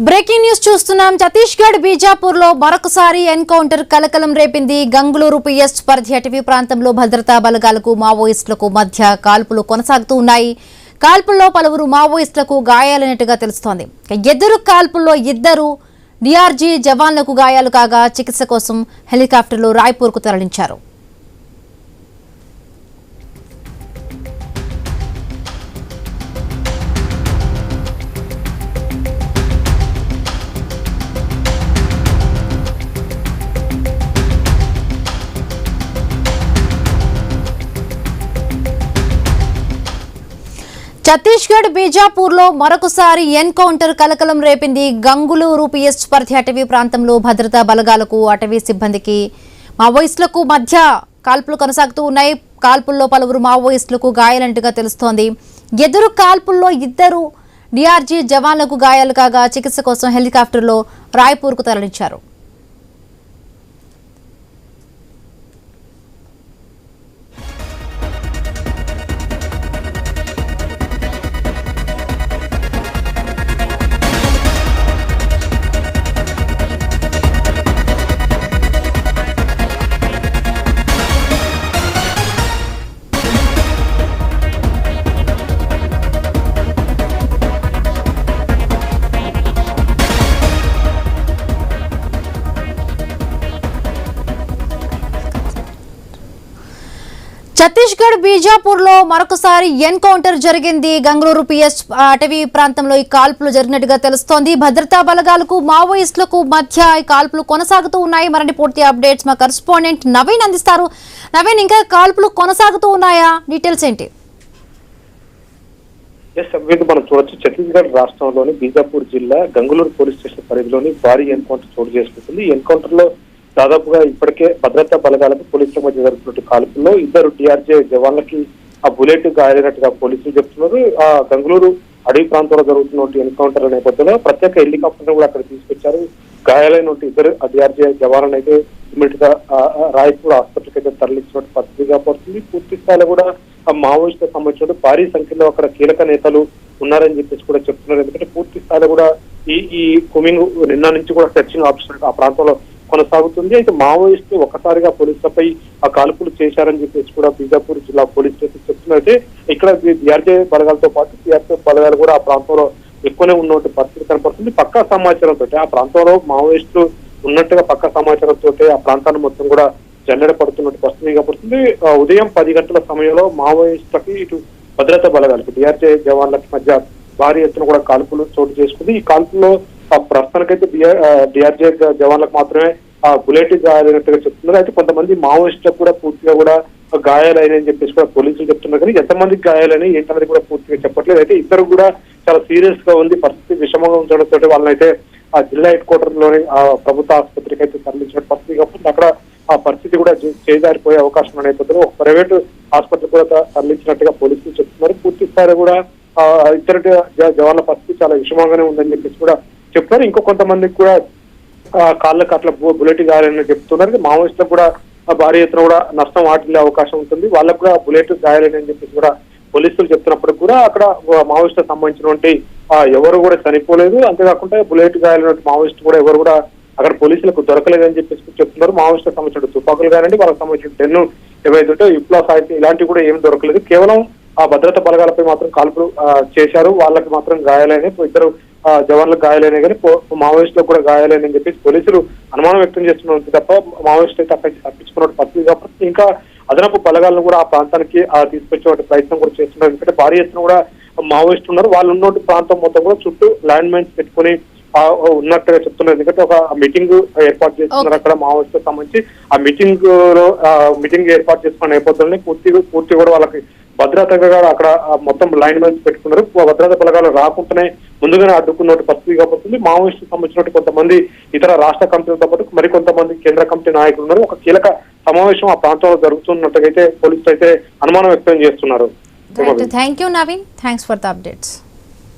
Breaking news చూస్తున్నాం. ఛత్తీస్గఢ్ బీజాపూర్ లో మరొకసారి ఎన్కౌంటర్ కలకలం రేపింది. గంగులూరు పిఎస్ పరిధి అటవీ ప్రాంతంలో భద్రతా బలగాలకు మావోయిస్టులకు మధ్య కాల్పులు కొనసాగుతూ ఉన్నాయి. కాల్పుల్లో పలువురు మావోయిస్టులకు గాయాలైనట్టుగా తెలుస్తోంది. ఎదురు కాల్పుల్లో ఇద్దరు డిఆర్జీ జవాన్లకు గాయాలు కాగా చికిత్స కోసం హెలికాప్టర్లో రాయ్పూర్కు తరలించారు. ఛత్తీస్గఢ్ బీజాపూర్ లో మరొకసారి ఎన్కౌంటర్ కలకలం రేపింది. గంగులూరు పిఎస్ పరిధి అటవీ ప్రాంతంలో భద్రతా బలగాలకు అటవీ సిబ్బందికి మావోయిస్టులకు మధ్య కాల్పులు కొనసాగుతూ ఉన్నాయి. కాల్పుల్లో పలువురు మావోయిస్టులకు గాయాలంటుగా తెలుస్తోంది. ఎదురు కాల్పుల్లో ఇద్దరు డిఆర్జీ జవాన్లకు గాయాలు కాగా చికిత్స కోసం హెలికాప్టర్లో రాయ్పూర్కు తరలించారు. ఛత్తీస్గఢ్ బీజాపూర్ లో మరొకసారి ఎన్కౌంటర్ జరిగింది. గంగులూరు పిఎస్ అటవీ ప్రాంతంలో ఈ కాల్పులు జరిగినట్టుగా తెలుస్తోంది. భద్రతా బలగాలకు మావోయిస్టులకు మధ్య ఈ కాల్పులు కొనసాగుతూ ఉన్నాయి. మరిన్ని పూర్తి అప్డేట్స్ మా కరెస్పాండెంట్ నవీన్ అందిస్తారు. నవీన్, ఇంకా కాల్పులు కొనసాగుతూ ఉన్నాయా? డీటెయిల్స్ ఏంటి? మనం చూడొచ్చు, ఛత్తీస్గఢ్ రాష్ట్రంలోని బీజాపూర్ జిల్లా గంగులూరు పోలీస్ స్టేషన్ పరిధిలోని భారీ ఎన్కౌంటర్ చోటు చేసుకుంటుంది. ఈ ఎన్కౌంటర్ లో దాదాపుగా ఇప్పటికే భద్రతా బలగాలకు పోలీసుల మధ్య జరుగుతున్న కాల్పుల్లో ఇద్దరు డిఆర్జే జవాన్లకి ఆ బుల్లెట్ గాయాలైనట్టుగా పోలీసులు చెప్తున్నారు. ఆ గంగులూరు అడవి ప్రాంతంలో జరుగుతున్న ఎన్కౌంటర్ నేపథ్యంలో ప్రత్యేక హెలికాప్టర్ కూడా అక్కడ తీసుకొచ్చారు. గాయాలైన ఇద్దరు డిఆర్జే జవాన్లను అయితే ఇమీడియట్ గా రాయ్పూర్ హాస్పిటల్కి అయితే తరలించినట్టు పరిస్థితిగా పడుతుంది. పూర్తి స్థాయిలో కూడా ఆ మావోయిస్టులకు సంబంధించిన భారీ సంఖ్యలో అక్కడ కీలక నేతలు ఉన్నారని చెప్పేసి కూడా చెప్తున్నారు. ఎందుకంటే పూర్తి స్థాయిలో కూడా ఈ కుమింగ్ నిన్న నుంచి కూడా సెర్చింగ్ ఆపరేషన్ ఆ ప్రాంతంలో కొనసాగుతుంది. అయితే మావోయిస్టు ఒక్కసారిగా పోలీసులపై ఆ కాల్పులు చేశారని చెప్పేసి కూడా బీజాపూర్ జిల్లా పోలీస్ స్టేషన్ చెప్తున్నట్టే ఇక్కడ డిఆర్జే బలగాలతో పాటు సిఆర్పీఎఫ్ బలగాలు కూడా ఆ ప్రాంతంలో ఎక్కువనే ఉన్నటువంటి పరిస్థితి కనపడుతుంది. పక్కా సమాచారంతో ఆ ప్రాంతంలో మావోయిస్టులు ఉన్నట్టుగా పక్కా సమాచారంతో ఆ ప్రాంతాన్ని మొత్తం కూడా జల్లెడ పడుతున్నట్టు పరిస్థితి కనపడుతుంది. ఉదయం 10 గంటల సమయంలో మావోయిస్టులకి ఇటు భద్రతా బలగాలకు డిఆర్జే జవాన్లకి మధ్య భారీ ఎత్తున కూడా కాల్పులు చోటు చేసుకుంది. ఈ కాల్పుల్లో ప్రస్తుతానికైతే డిఆర్జే జవాన్లకు మాత్రమే ఆ బుల్లెట్ గాయాలైనట్టుగా చెప్తున్నారు. అయితే కొంతమంది మావోయిస్టులకు కూడా పూర్తిగా కూడా గాయాలైనని చెప్పేసి కూడా పోలీసులు చెప్తున్నారు. కానీ ఎంతమందికి గాయాలని ఏంటనేది కూడా పూర్తిగా చెప్పట్లేదు. అయితే ఇద్దరు కూడా చాలా సీరియస్ గా ఉంది పరిస్థితి. విషమంగా ఉండడంతో వాళ్ళనైతే ఆ జిల్లా హెడ్ క్వార్టర్ లోని ఆ ప్రభుత్వ ఆసుపత్రికి అయితే తరలించిన పరిస్థితి కాబట్టి అక్కడ ఆ పరిస్థితి కూడా చేజారిపోయే అవకాశం ఉన్న నేపథ్యంలో ఒక ప్రైవేటు ఆసుపత్రి కూడా తరలించినట్టుగా పోలీసులు చెప్తున్నారు. పూర్తి స్థాయిలో కూడా ఇతర జవాన్ల పరిస్థితి చాలా విషమంగానే ఉందని చెప్పేసి కూడా చెప్తారు. ఇంకో కొంతమందికి కూడా కాళ్ళకు అట్లా బుల్లెట్ గాయాలని చెప్తున్నారు. మావోయిస్టులకు కూడా భారీ ఎత్తున కూడా నష్టం వాటిల్లే అవకాశం ఉంటుంది. వాళ్ళకు కూడా బుల్లెట్ గాయాలని చెప్పేసి కూడా పోలీసులు చెప్తున్నప్పుడు కూడా అక్కడ మావోయిస్టులకు సంబంధించినటువంటి ఎవరు కూడా చనిపోలేదు. అంతేకాకుండా బుల్లెట్ గాయాలైన మావోయిస్టు కూడా ఎవరు కూడా అక్కడ పోలీసులకు దొరకలేదని చెప్పేసి చెప్తున్నారు. మావోయిస్టులకు సంబంధించిన తుపాకులు కానివ్వండి, వాళ్ళకి సంబంధించిన టెన్ను ఏవైతే విప్లవ సాహిత్యం ఇలాంటివి కూడా ఏమి దొరకలేదు. కేవలం ఆ భద్రతా బలగాలపై మాత్రం కాల్పులు చేశారు. వాళ్ళకి మాత్రం గాయాలైన ఇద్దరు జవాన్లకు గాయాలైనా కానీ మావోయిస్టులకు కూడా గాయాలైనని చెప్పేసి పోలీసులు అనుమానం వ్యక్తం చేస్తున్నారు తప్ప మావోయిస్టు అయితే అక్కడి నుంచి తప్పించుకున్న పరిస్థితి కాబట్టి ఇంకా అదనపు బలగాలను కూడా ఆ ప్రాంతానికి తీసుకొచ్చే ప్రయత్నం కూడా చేస్తున్నారు. ఎందుకంటే భారీ ఎత్తున కూడా మావోయిస్టులు ఉన్నారు. వాళ్ళు ఉన్నటువంటి ప్రాంతం మొత్తం కూడా చుట్టూ ల్యాండ్ మైన్స్ పెట్టుకుని ఉన్నట్టుగా చెప్తున్నారు. ఎందుకంటే ఒక మీటింగ్ ఏర్పాటు చేస్తున్నారు అక్కడ మావోయిస్టులకు సంబంధించి. ఆ మీటింగ్ ఏర్పాటు చేసుకున్న నేపథ్యంలో పూర్తి కూడా వాళ్ళకి భద్రతగా అక్కడ మొత్తం లైన్ మైన్స్ పెట్టుకున్నారు. భద్రతా బలగాలు రాకుండానే ముందుగానే అడ్డుకున్నట్టు పరిస్థితి కాబోతుంది. మావోయిస్టుకు సంబంధించినట్టు కొంతమంది ఇతర రాష్ట్ర కమిటీలతో పాటు మరికొంతమంది కేంద్ర కమిటీ నాయకులు ఉన్నారు. ఒక కీలక సమావేశం ఆ ప్రాంతంలో జరుగుతున్నట్టుగా అయితే పోలీసులు అయితే అనుమానం వ్యక్తం చేస్తున్నారు. Thank you Naveen, thanks for the updates.